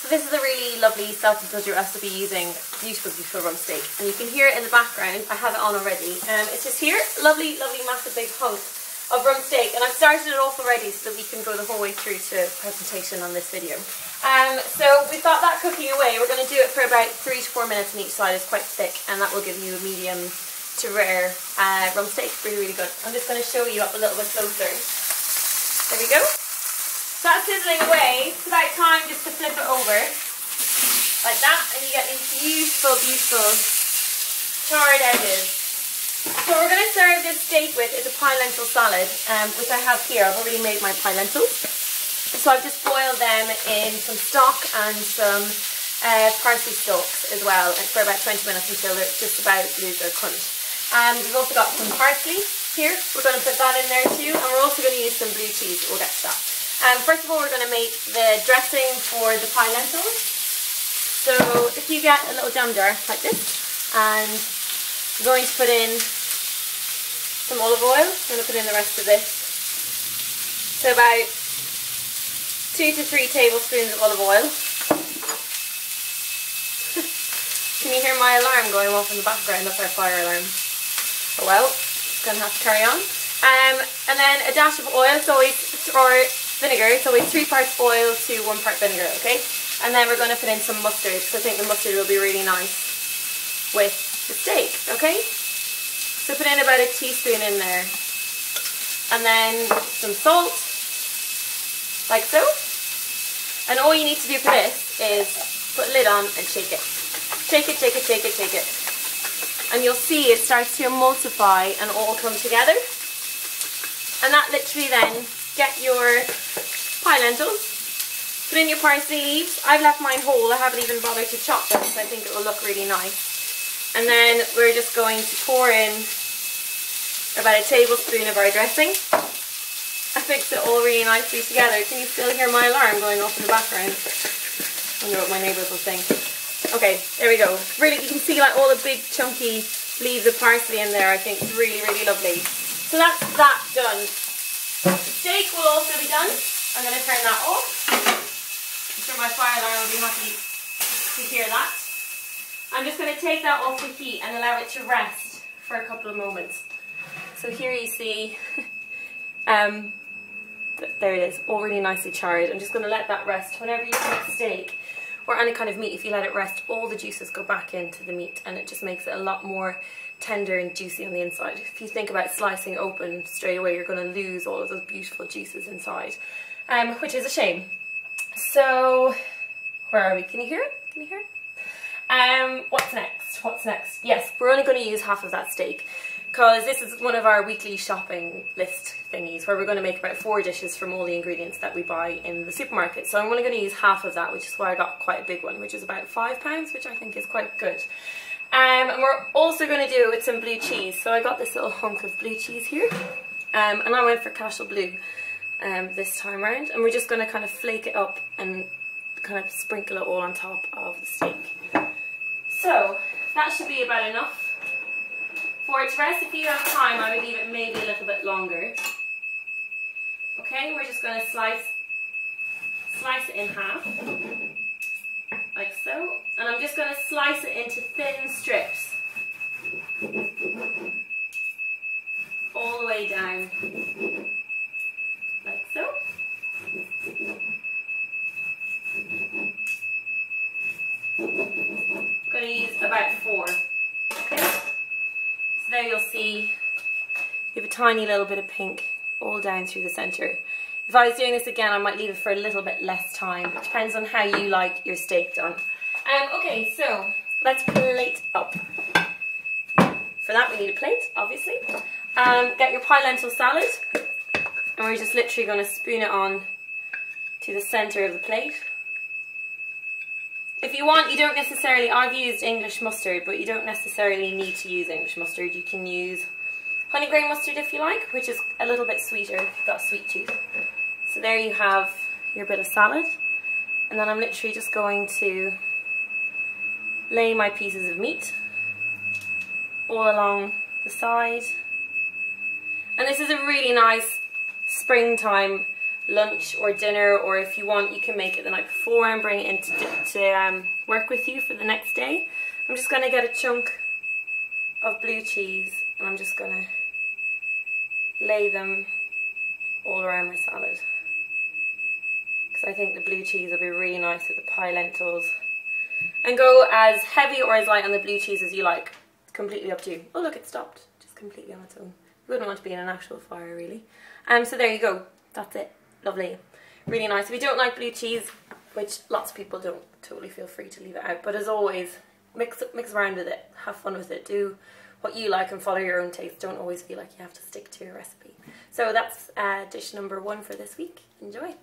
So this is a really lovely self-indulgent recipe using beautiful, beautiful rump steak. And you can hear it in the background. I have it on already. It's just here, lovely, lovely, massive big hunk of rump steak. And I've started it off already so that we can go the whole way through to presentation on this video. So we've got that cooking away. We're going to do it for about 3 to 4 minutes on each side. It's quite thick, and that will give you a medium to rare rump steak. Really, really good. I'm just going to show you up a little bit closer. There we go. So that's sizzling away. It's about time just to flip it over like that, and you get these beautiful, beautiful charred edges. So what we're going to serve this steak with is a pie lentil salad, which I have here. I've already made my pie lentils. So I've just boiled them in some stock and some parsley stalks as well, and for about 20 minutes until they just about lose their crunch. We've also got some parsley here. We're going to put that in there too, and we're also going to use some blue cheese. We'll get to that. First of all, we're going to make the dressing for the pie lentils. So if you get a little jam jar like this, and I'm going to put in some olive oil. I'm going to put in the rest of this. So about 2 to 3 tablespoons of olive oil. Can you hear my alarm going off in the background? That's our fire alarm. Oh well, it's going to have to carry on. And then a dash of oil. It's always, or vinegar, it's always 3 parts oil to 1 part vinegar, okay? And then we're going to put in some mustard, because I think the mustard will be really nice with the steak, okay? So put in about a teaspoon in there. And then some salt, like so. And all you need to do for this is put a lid on and shake it. Shake it, shake it, shake it, shake it. And you'll see it starts to emulsify and all come together. And that literally then, get your pie lentils, put in your parsley leaves. I've left mine whole, I haven't even bothered to chop them because I think it will look really nice. And then we're just going to pour in about a tablespoon of our dressing. I mix it all really nicely together. Can you still hear my alarm going off in the background? I wonder what my neighbours will think. Okay, there we go. Really, you can see like all the big chunky leaves of parsley in there. I think it's really, really lovely. So that's that done. The steak will also be done. I'm going to turn that off. I'm sure my fire alarm will be happy to hear that. I'm just going to take that off the heat and allow it to rest for a couple of moments. So here you see, there it is, all really nicely charred. I'm just going to let that rest. Whenever you cook steak or any kind of meat, if you let it rest, all the juices go back into the meat, and it just makes it a lot more tender and juicy on the inside. If you think about slicing open straight away, you're going to lose all of those beautiful juices inside, which is a shame. So where are we? Can you hear it? Can you hear it? What's next? What's next? Yes, we're only going to use half of that steak because this is one of our weekly shopping list thingies where we're going to make about 4 dishes from all the ingredients that we buy in the supermarket. So I'm only going to use half of that, which is why I got quite a big one, which is about £5, which I think is quite good. And we're also going to do it with some blue cheese. So I got this little hunk of blue cheese here, and I went for Cashel Blue this time around, and we're just going to kind of flake it up and kind of sprinkle it all on top of the steak. So that should be about enough for it to rest. If you have time, I would leave it maybe a little bit longer. Okay, we're just going to slice it in half. Like so, and I'm just going to slice it into thin strips all the way down, like so. I'm going to use about 4, okay? So there you'll see you have a tiny little bit of pink all down through the centre. If I was doing this again, I might leave it for a little bit less time. It depends on how you like your steak done. Okay, so let's plate up. For that, we need a plate, obviously. Get your pie lentil salad, and we're just literally going to spoon it on to the centre of the plate. If you want, you don't necessarily, I've used English mustard, but you don't necessarily need to use English mustard. You can use honey grain mustard if you like, which is a little bit sweeter if you've got a sweet tooth. So there you have your bit of salad, and then I'm literally just going to lay my pieces of meat all along the side. And this is a really nice springtime lunch or dinner, or if you want you can make it the night before and bring it in to work with you for the next day. I'm just going to get a chunk of blue cheese and I'm just going to lay them all around my salad, because I think the blue cheese will be really nice with the pie lentils. And go as heavy or as light on the blue cheese as you like. It's completely up to you. Oh look, it stopped just completely on its own. You wouldn't want to be in an actual fire really. So there you go, that's it. Lovely, really nice. If you don't like blue cheese, which lots of people don't, totally feel free to leave it out. But as always, mix around with it, have fun with it, do what you like and follow your own taste. Don't always feel like you have to stick to your recipe. So that's dish number 1 for this week. Enjoy.